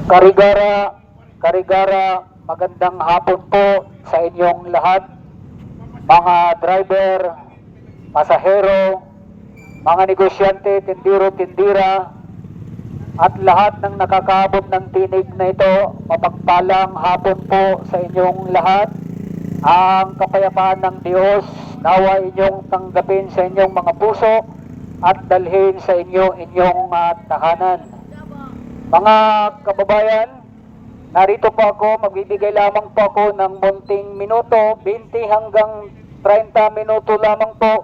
Karigara, Karigara, magandang hapon po sa inyong lahat, mga driver, pasahero, mga negosyante, tindiro, tindira, at lahat ng nakakaabot ng tinig na ito. Mapagpalang hapon po sa inyong lahat. Ang kapayapaan ng Diyos nawa inyong tanggapin sa inyong mga puso at dalhin sa inyong tahanan. Mga kababayan, narito po ako, magbibigay lamang po ako ng munting minuto, 20 hanggang 30 minuto lamang po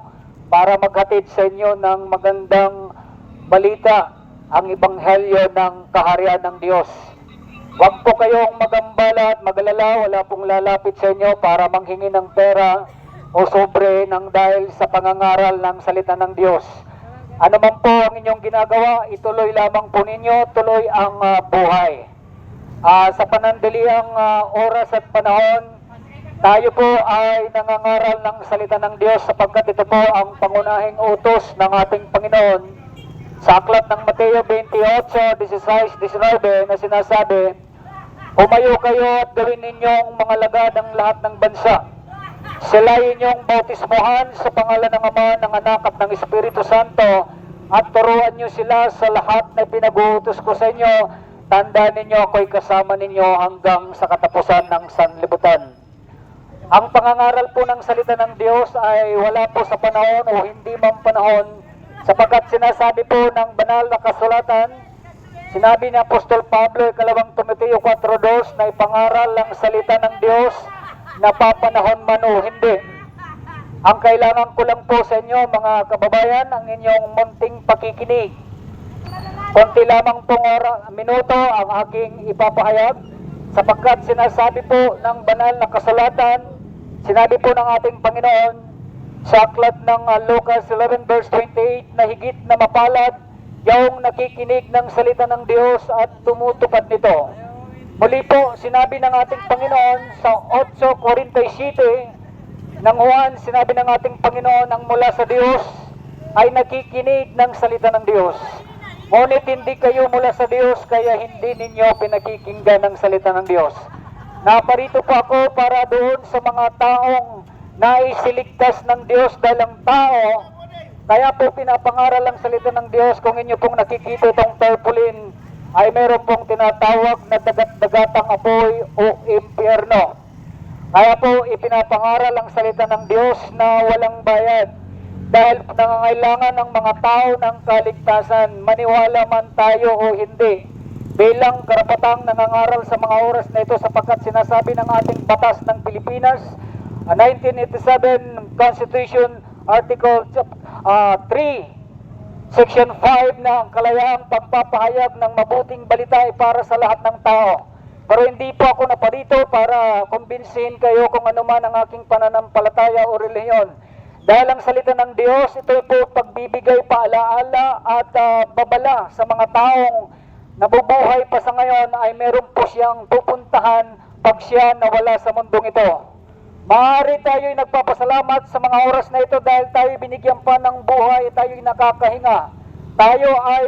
para maghatid sa inyo ng magandang balita, ang ebanghelyo ng kaharian ng Diyos. Huwag po kayong magambala at magalala, wala pong lalapit sa inyo para manghingi ng pera o sobre ng dahil sa pangangaral ng salita ng Diyos. Ano man po ang inyong ginagawa, ituloy lamang po ninyo, tuloy ang buhay. Sa panandaliang oras at panahon, tayo po ay nangangaral ng salita ng Diyos sapagkat ito po ang pangunahing utos ng ating Panginoon. Sa aklat ng Mateo 28:16-19 na sinasabi, "Humayo kayo at gawin ninyong mga lagad ang lahat ng bansa. Sila'y inyong bautismuhan sa pangalan ng Ama, ng Anak at ng Espiritu Santo, at turuan nyo sila sa lahat na pinag-uutos ko sa inyo. Tandaan ninyo ako'y kasama ninyo hanggang sa katapusan ng sanlibutan." Ang pangangaral po ng salita ng Diyos ay wala po sa panahon o hindi man panahon, sapagkat sinasabi po ng banal na kasulatan, sinabi ni Apostol Pablo, ikalawang Timoteo 4:2, na ipangaral ang salita ng Diyos na papanahon man o hindi. Ang kailangan ko lang po sa inyo, mga kababayan, ang inyong munting pakikinig. Konti lamang pong minuto ang aking ipapahayag, sapagkat sinasabi po ng banal na kasulatan, sinabi po ng ating Panginoon sa aklat ng Lucas 11:28 na higit na mapalad yung nakikinig ng salita ng Diyos at tumutupad nito. Muli po, sinabi ng ating Panginoon sa 8:47 ng Juan, sinabi ng ating Panginoon, ang mula sa Diyos ay nakikinig ng salita ng Diyos. Ngunit hindi kayo mula sa Diyos, kaya hindi ninyo pinakikinggan ng salita ng Diyos. Naparito po ako para doon sa mga taong naisiligtas ng Diyos dahil ang tao, kaya po pinapangaral ang salita ng Diyos. Kung inyo pong nakikita itong tarpaulin, ay meron pong tinatawag na dagat-dagatang apoy o impyerno. Kaya po ipinapangaral ang salita ng Diyos na walang bayad, dahil nangangailangan ng mga tao ng kaligtasan, maniwala man tayo o hindi, bilang karapatang nangangaral sa mga oras na ito, sapagkat sinasabi ng ating batas ng Pilipinas, 1987 Constitution Article 3, Section 5, na ang kalayaang pagpapahayag ng mabuting balita ay para sa lahat ng tao. Pero hindi po ako naparito para kumbinsihin kayo kung ano man ang aking pananampalataya o relihiyon. Dahil ang salita ng Diyos, ito po pagbibigay paalaala at babala sa mga taong nabubuhay pa sa ngayon ay meron po siyang pupuntahan pag siya nawala sa mundong ito. Maaari tayo'y nagpapasalamat sa mga oras na ito dahil tayo binigyan pa ng buhay, tayo'y nakakahinga. Tayo ay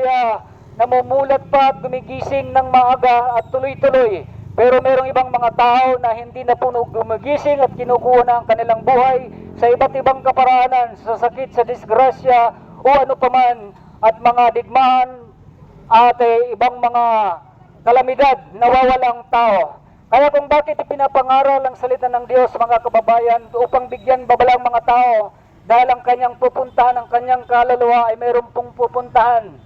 namumulat pa at gumigising ng maaga at tuloy-tuloy. Pero merong ibang mga tao na hindi na po gumigising at kinukuha na ang kanilang buhay sa iba't ibang kaparaanan, sa sakit, sa disgrasya o ano paman, at mga digmaan at ibang mga kalamidad, nawawalang tao. Kaya kung bakit ipinapangaral ang salita ng Diyos, mga kababayan, upang bigyan babalang mga tao, dahil ang kanyang pupuntahan, ang kanyang kaluluwa ay meron pong pupuntahan,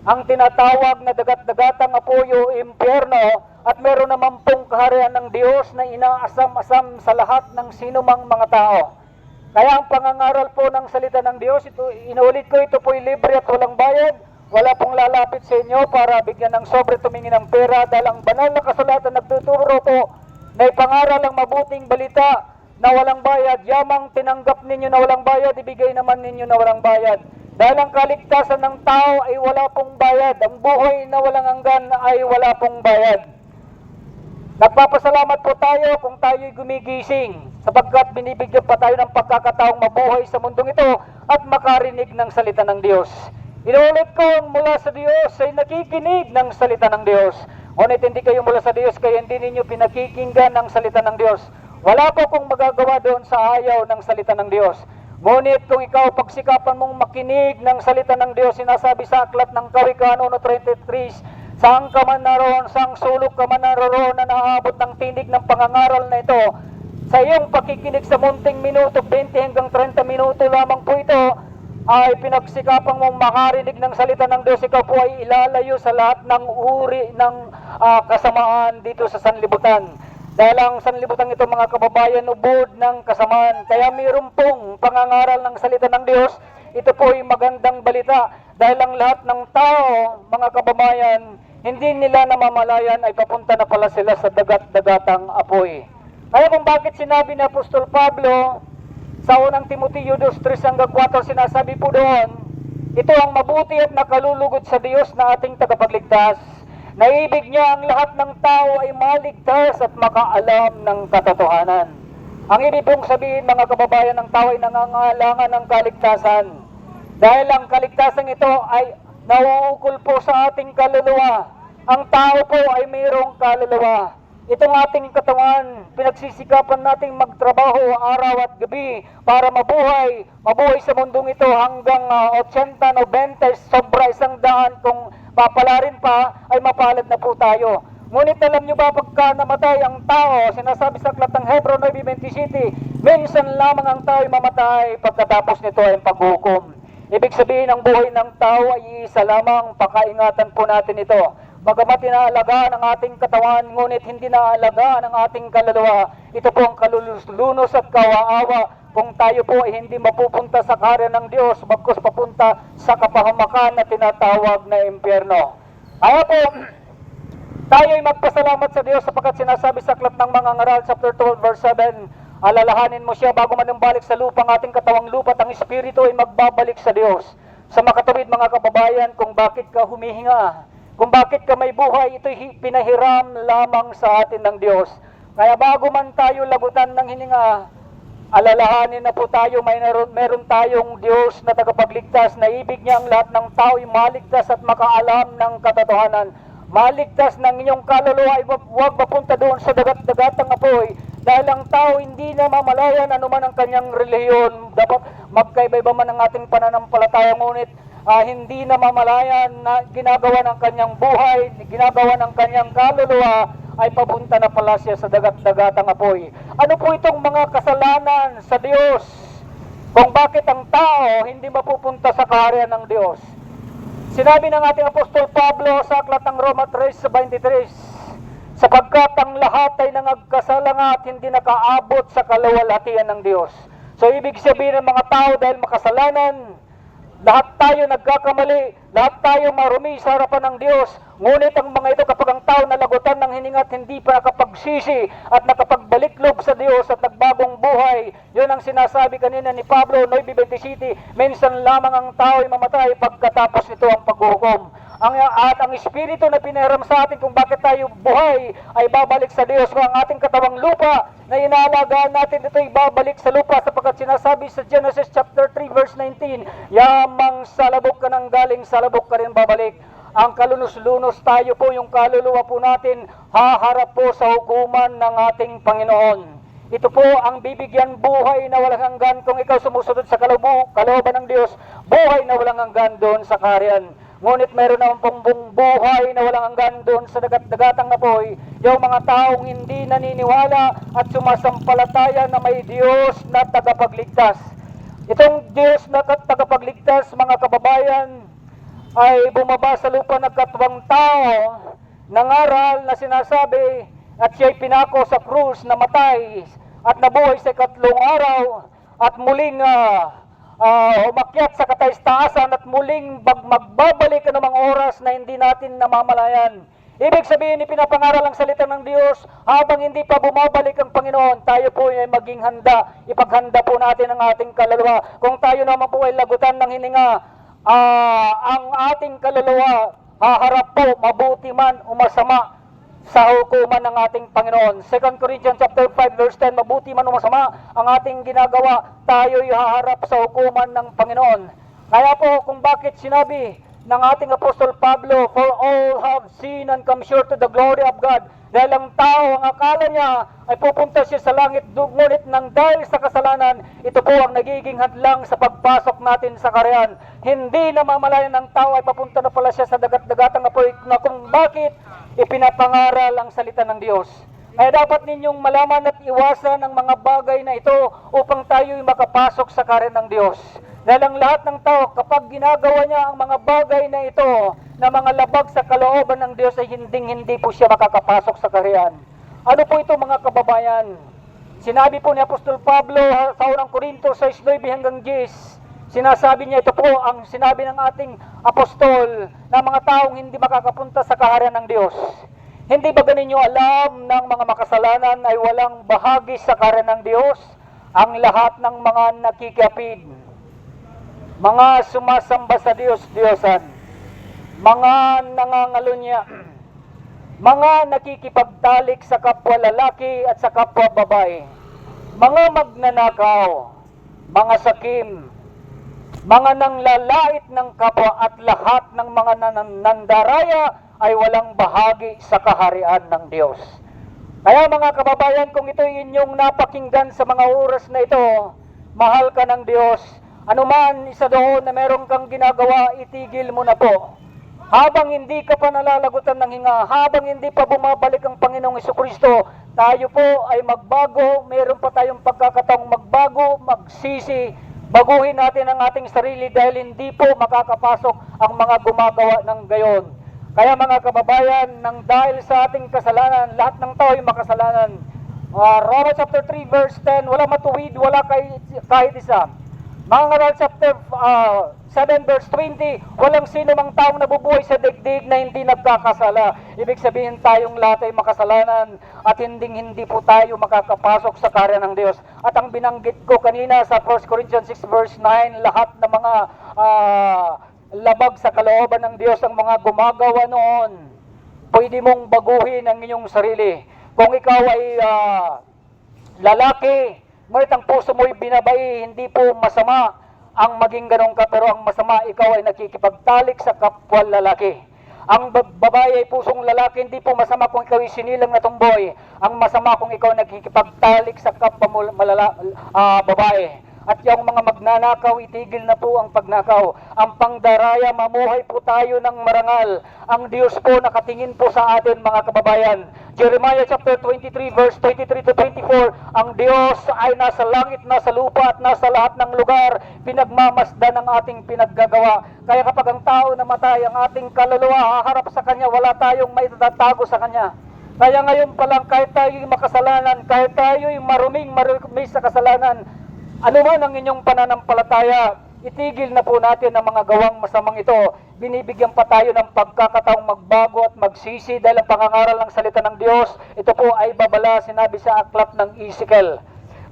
ang tinatawag na dagat-dagatang apoy o impyerno, at meron naman pong kaharian ng Diyos na inaasam-asam sa lahat ng sinumang mga tao. Kaya ang pangangaral po ng salita ng Diyos, ito, inuulit ko, ito po'y libre at walang bayad. Wala pong lalapit sa inyo para bigyan ng sobre tumingin ng pera, dahil ang banal na kasulatan nagtuturo po na ipangaral ang mabuting balita na walang bayad. Yamang tinanggap ninyo na walang bayad, ibigay naman ninyo na walang bayad. Dahil ang kaligtasan ng tao ay wala pong bayad. Ang buhay na walang hanggan ay wala pong bayad. Nagpapasalamat po tayo kung tayo'y gumigising, sapagkat binibigyan pa tayo ng pagkakataong mabuhay sa mundong ito at makarinig ng salita ng Diyos. Inuulit ko, mula sa Diyos ay nakikinig ng salita ng Diyos. Ngunit hindi kayo mula sa Diyos, kaya hindi ninyo pinakikinggan ang salita ng Diyos. Wala po kung magagawa doon sa ayaw ng salita ng Diyos. Ngunit kung ikaw pagsikapan mong makinig ng salita ng Diyos, sinasabi sa aklat ng Kawikaan 1:33, saan ka man naroon, saang sulok ka man naroon na naaabot ng tinig ng pangangaral na ito, sa iyong pakikinig sa munting minuto, 20 hanggang 30 minuto lamang po ito, ay pinagsikapang mong makarinig ng salita ng Diyos, ikaw po ay ilalayo sa lahat ng uri ng kasamaan dito sa sanlibutan. Dahil ang sanlibutan ito, mga kababayan, ubod ng kasamaan. Kaya mayroon pong pangangaral ng salita ng Diyos. Ito po ay magandang balita. Dahil ang lahat ng tao, mga kababayan, hindi nila namamalayan ay papunta na pala sila sa dagat-dagatang apoy. Kaya kung bakit sinabi ni Apostol Pablo sa unang Timoteo 2:3-4, sinasabi po doon, ito ang mabuti at nakalulugod sa Diyos na ating tagapagligtas. Naibig niya ang lahat ng tao ay maligtas at makaalam ng katotohanan. Ang ibig pong sabihin, mga kababayan, ng tao ay nangangailangan ng kaligtasan. Dahil ang kaligtasan ito ay nauukol po sa ating kaluluwa. Ang tao po ay mayroong kaluluwa. Itong ating katawan, pinagsisikapan nating magtrabaho araw at gabi para mabuhay sa mundong ito hanggang 80, 90, sobra 100, kung papalarin pa ay mapalad na po tayo. Ngunit alam nyo ba, pagka namatay ang tao, sinasabi sa aklat ng Hebreo 9:27, minsan lamang ang tao ay mamatay, pagkatapos nito ay paghukom. Ibig sabihin, ang buhay ng tao ay isa lamang, pakaingatan po natin ito. Bagamat inaalagaan ang ating katawan, ngunit hindi naalagaan ang ating kaluluwa. Ito po ang kalulunos at kawaawa kung tayo po ay hindi mapupunta sa kaharian ng Diyos, bagkus papunta sa kapahamakan na tinatawag na impyerno. Kaya po, tayo ay magpasalamat sa Diyos sapagkat sinasabi sa aklat ng mga ngaral, chapter 12:7, alalahanin mo siya bago man balik sa lupa ang ating katawang lupa at ang espiritu ay magbabalik sa Diyos. Sa makatuwid, mga kababayan, kung bakit ka humihinga, kung bakit ka may buhay, ito'y pinahiram lamang sa atin ng Diyos. Kaya bago man tayo lagutan ng hininga, alalahanin na po tayo, meron tayong Diyos na tagapagligtas, na ibig niya ang lahat ng tao ay maligtas at makaalam ng katotohanan. Maligtas ng inyong kaluluwa, huwag mapunta doon sa dagat-dagatang apoy. Dahil ang tao hindi na mamalayan anuman ang kanyang relihiyon. Dapat magkaiba-iba man ang ating pananampalataya, ngunit hindi na mamalayan na ginagawa ng kanyang buhay, ginagawa ng kanyang kaluluwa, ay papunta na pala siya sa dagat-dagatang apoy. Ano po itong mga kasalanan sa Diyos kung bakit ang tao hindi mapupunta sa kaharian ng Diyos? Sinabi ng ating Apostol Pablo sa aklat ng Roma 3:23, sapagkat ang lahat ay nangagkasala nga at hindi nakaabot sa kaluwalhatian ng Diyos. So ibig sabihin ng mga tao, dahil makasalanan, lahat tayo nagkakamali, lahat tayo marumi sa harapan ng Diyos. Ngunit ang mga ito, kapag ang tao nalagutan ng hininga at hindi pa nakapagsisi at nakapagbaliklog sa Diyos at nagbagong buhay, yun ang sinasabi kanina ni Pablo, 9:27, minsan lamang ang tao ay mamatay, pagkatapos nito ang paghuhukom. At ang espiritu na pinahiram sa atin kung bakit tayo buhay ay babalik sa Diyos. Kung ang ating katawang lupa na inaalagaan natin, ito ay babalik sa lupa, sapagkat sinasabi sa Genesis chapter 3:19, yamang salabok ka nang galing, salabok ka rin babalik. Ang kalunos-lunos tayo po, yung kaluluwa po natin, haharap po sa hukuman ng ating Panginoon. Ito po ang bibigyan buhay na walang hanggan kung ikaw sumusunod sa kalooban ng Diyos, buhay na walang hanggan doon sa kaharian. Ngunit meron naman pong buhay na walang hanggan doon sa dagat-dagatang apoy, yung mga taong hindi naniniwala at sumasampalataya na may Diyos na tagapagligtas. Itong Diyos na tagapagligtas, mga kababayan, ay bumaba sa lupa ng katwang tao, nangaral na sinasabi, at siya'y pinako sa krus, namatay at nabuhay sa ikatlong araw, at muling umakyat sa kataas-taasan, at muling magbabalik anumang oras na hindi natin namamalayan. Ibig sabihin, ipinapangaral ang salita ng Diyos, habang hindi pa bumabalik ang Panginoon, tayo po ay maging handa. Ipaghanda po natin ang ating kaluluwa. Kung tayo naman po ay lagutan ng hininga, ang ating kaluluwa haharap po, mabuti man o masama, sa hukuman ng ating Panginoon. 2 Corinthians chapter 5:10, mabuti man o masama ang ating ginagawa, tayo'y haharap sa hukuman ng Panginoon. Kaya po, kung bakit sinabi ng ating Apostol Pablo, for all have sinned and come short to the glory of God. Dahil ang tao, ang akala niya ay pupunta siya sa langit, ngunit nang dahil sa kasalanan, ito po ang nagiging hadlang sa pagpasok natin sa kaharian. Hindi namamalayan ng tao ay papunta na pala siya sa dagat-dagatang apoy na kung bakit ipinapangaral ang salita ng Diyos. Kaya dapat ninyong malaman at iwasan ang mga bagay na ito upang tayo'y makapasok sa kaharian ng Diyos. Dahil ang lahat ng tao, kapag ginagawa niya ang mga bagay na ito, na mga labag sa kalooban ng Diyos, ay hindi po siya makakapasok sa kaharian. Ano po ito mga kababayan? Sinabi po ni Apostol Pablo sa unang Korinto 6:9 hanggang 10, sinasabi niya, ito po ang sinabi ng ating apostol na mga taong hindi makakapunta sa kaharian ng Diyos. Hindi ba ganinyo alam ng mga makasalanan ay walang bahagi sa kaharian ng Diyos? Ang lahat ng mga nakikapid, mga sumasamba sa Diyos-Diyosan, mga nangangalunya, mga nakikipagtalik sa kapwa lalaki at sa kapwa babae, mga magnanakaw, mga sakim, mga nanglalait ng kapwa at lahat ng mga nandaraya ay walang bahagi sa kaharian ng Diyos. Kaya mga kababayan, kung ito inyong napakinggan sa mga oras na ito, mahal ka ng Diyos, anuman isa doon na meron kang ginagawa, itigil mo na po. Habang hindi ka pa nalalagutan ng hinga, habang hindi pa bumabalik ang Panginoong Jesucristo, tayo po ay magbago, meron pa tayong pagkakataong magbago, magsisi, baguhin natin ang ating sarili dahil hindi po makakapasok ang mga gumagawa ng gayon. Kaya mga kababayan, nang dahil sa ating kasalanan, lahat ng tao ay makasalanan. Romans chapter 3 verse 10, wala matuwid, wala kahit isa. Mga chapter 7 verse 20, walang sino mang taong nabubuhay sa digdig na hindi nagkakasala. Ibig sabihin tayong lahat ay makasalanan at hindi po tayo makakapasok sa kaharian ng Diyos. At ang binanggit ko kanina sa 1 Corinthians 6 verse 9, lahat ng mga labag sa kalooban ng Diyos ang mga gumagawa noon, pwede mong baguhin ang inyong sarili. Kung ikaw ay lalaki, ngunit ang puso mo'y binabai, hindi po masama ang maging ganun ka, pero ang masama, ikaw ay nakikipagtalik sa kapwa lalaki. Ang babae ay pusong lalaki, hindi po masama kung ikaw ay sinilang na tumboy. Ang masama kung ikaw ay nakikipagtalik sa kapwa babae. At yung mga magnanakaw, itigil na po ang pagnakaw. Ang pangdaraya, mamuhay po tayo ng marangal. Ang Diyos po nakatingin po sa atin mga kababayan. Jeremiah chapter 23 verse 23 to 24, ang Diyos ay nasa langit, nasa lupa at nasa lahat ng lugar. Pinagmamasdan ng ating pinaggagawa. Kaya kapag ang tao namatay, ang ating kaluluwa haharap sa Kanya, wala tayong maitatago sa Kanya. Kaya ngayon pa lang, kahit tayo'y makasalanan, kahit tayo'y marumi sa kasalanan, ano man ang inyong pananampalataya, itigil na po natin ang mga gawang masamang ito. Binibigyan pa tayo ng pagkakataong magbago at magsisi dahil ang pangangaral ng salita ng Diyos, ito po ay babala, sinabi sa aklat ng Ezekiel.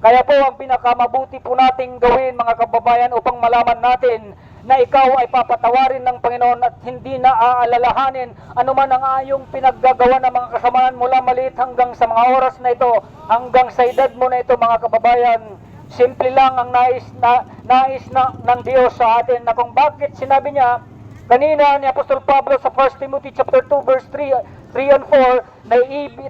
Kaya po ang pinakamabuti po nating gawin mga kababayan upang malaman natin na ikaw ay papatawarin ng Panginoon at hindi na aalalahanin anuman ang ayong pinaggagawa ng mga kasamaan mula maliit hanggang sa mga oras na ito, hanggang sa edad mo na ito mga kababayan. Simple lang ang nais na ng Diyos sa atin na kung bakit sinabi niya kanina ni Apostol Pablo sa 1 Timothy chapter 2 verse 3 and 4 na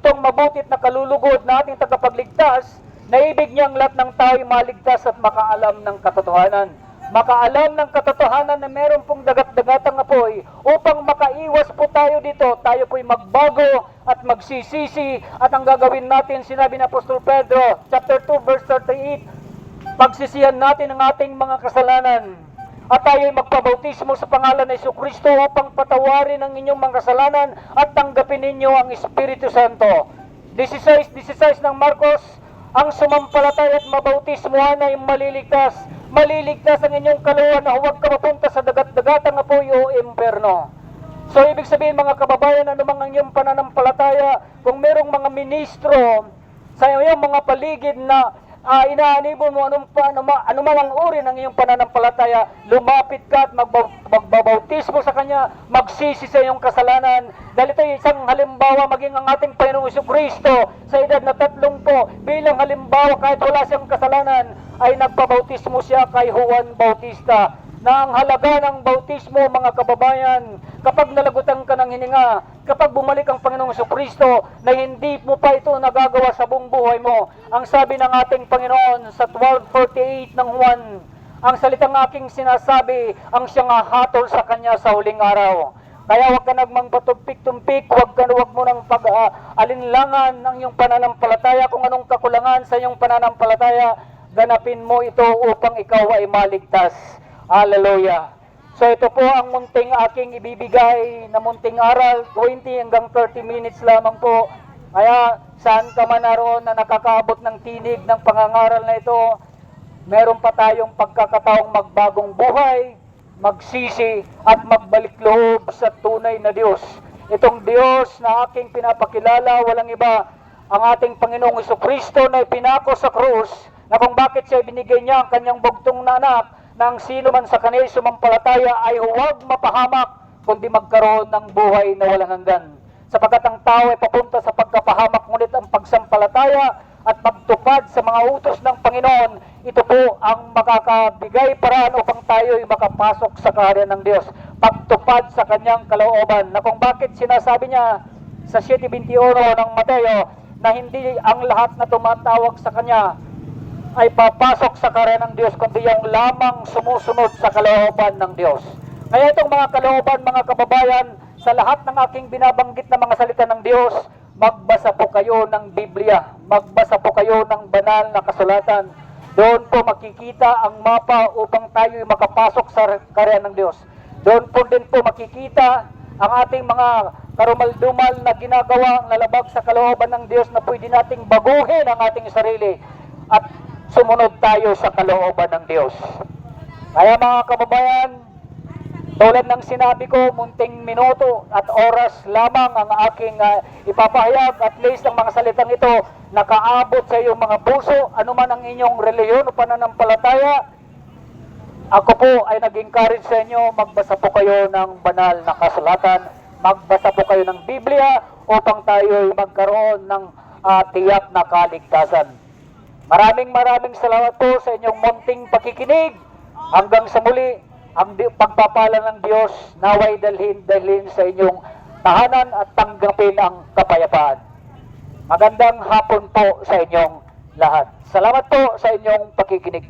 itong mabutit na kalulugod na ating tagapagligtas, na ibig niyang lahat ng tao ay maligtas at makaalam ng katotohanan. Makaalam ng katotohanan na meron pong dagat-dagatang apoy upang makaiwas po tayo dito. Tayo po'y magbago at magsisisi at ang gagawin natin, sinabi ni Apostol Pedro chapter 2 verse 38, pagsisihan natin ang ating mga kasalanan at tayo'y magpabautismo sa pangalan ng Jesucristo upang patawarin ang inyong mga kasalanan at tanggapin ninyo ang Espiritu Santo. 16 ng Marcos, ang sumampalataya at mabautismohan ay maliligtas. Maliligtas ang inyong kaluwa na huwag ka mapunta sa dagat-dagatang apoy o imperno. So ibig sabihin mga kababayan, anumang ang iyong pananampalataya, kung merong mga ministro sa iyong mga paligid na inaanibon mo anumang ang uri ng iyong pananampalataya, lumapit ka at magbabautismo sa Kanya, magsisi sa iyong kasalanan. Dahil ito ay isang halimbawa, maging ang ating Panginoong Jesucristo sa edad na 30 bilang halimbawa, kahit wala siyang kasalanan, ay nagpabautismo siya kay Juan Bautista. na ang halaga ng bautismo, mga kababayan, kapag nalagutan ka ng hininga, kapag bumalik ang Panginoong Jesucristo, na hindi mo pa ito nagagawa sa buong buhay mo. Ang sabi ng ating Panginoon sa 12:48 ng Juan, ang salitang aking sinasabi, ang siyang hahatol sa kanya sa huling araw. Kaya huwag ka nagmang patumpik-tumpik, huwag mo nang pag-alinlangan ng iyong pananampalataya, kung anong kakulangan sa iyong pananampalataya, ganapin mo ito upang ikaw ay maligtas. Hallelujah. So ito po ang munting aking ibibigay na munting aral, 20 hanggang 30 minutes lamang po. Kaya saan ka man naroon na nakakaabot ng tinig ng pangangaral na ito, meron pa tayong pagkakataong magbagong buhay, magsisi at magbalik loob sa tunay na Diyos. Itong Diyos na aking pinapakilala, walang iba, ang ating Panginoong Jesucristo na ipinako sa krus, na kung bakit siya binigay niya ang kanyang bugtong na anak, na ang sino man sa kanya sumampalataya ay huwag mapahamak, kundi magkaroon ng buhay na walang hanggan. Sapagkat ang tao ay papunta sa pagkapahamak, ngunit ang pagsampalataya at pagtupad sa mga utos ng Panginoon, ito po ang makakabigay paraan upang tayo ay makapasok sa kaharian ng Diyos. Pagtupad sa kanyang kalooban, na kung bakit sinasabi niya sa 7:21 ng Mateo, na hindi ang lahat na tumatawag sa kanya ay papasok sa kaharian ng Diyos, kundi yung lamang sumusunod sa kalooban ng Diyos. Kaya itong mga kalooban, mga kababayan, sa lahat ng aking binabanggit na mga salita ng Diyos, magbasa po kayo ng Biblia, magbasa po kayo ng banal na kasulatan. Doon po makikita ang mapa upang tayo makapasok sa kaharian ng Diyos. Doon po din po makikita ang ating mga karumal-dumal na ginagawa, lalabag sa kalooban ng Diyos, na pwede nating baguhin ang ating sarili at sumunod tayo sa kalooban ng Diyos. Kaya mga kababayan, tulad ng sinabi ko, munting minuto at oras lamang ang aking ipapahayag. At least ang mga salitang ito nakaabot sa iyong mga puso, anuman ang inyong reliyon o pananampalataya. Ako po ay nag-encourage sa inyo, magbasa po kayo ng banal na kasulatan, magbasa po kayo ng Biblia upang tayo ay magkaroon ng tiyak na kaligtasan. Maraming salamat po sa inyong munting pakikinig. Hanggang sa muli, ang pagpapala ng Diyos naway dalhin sa inyong tahanan at tanggapin ang kapayapaan. Magandang hapon po sa inyong lahat. Salamat po sa inyong pakikinig.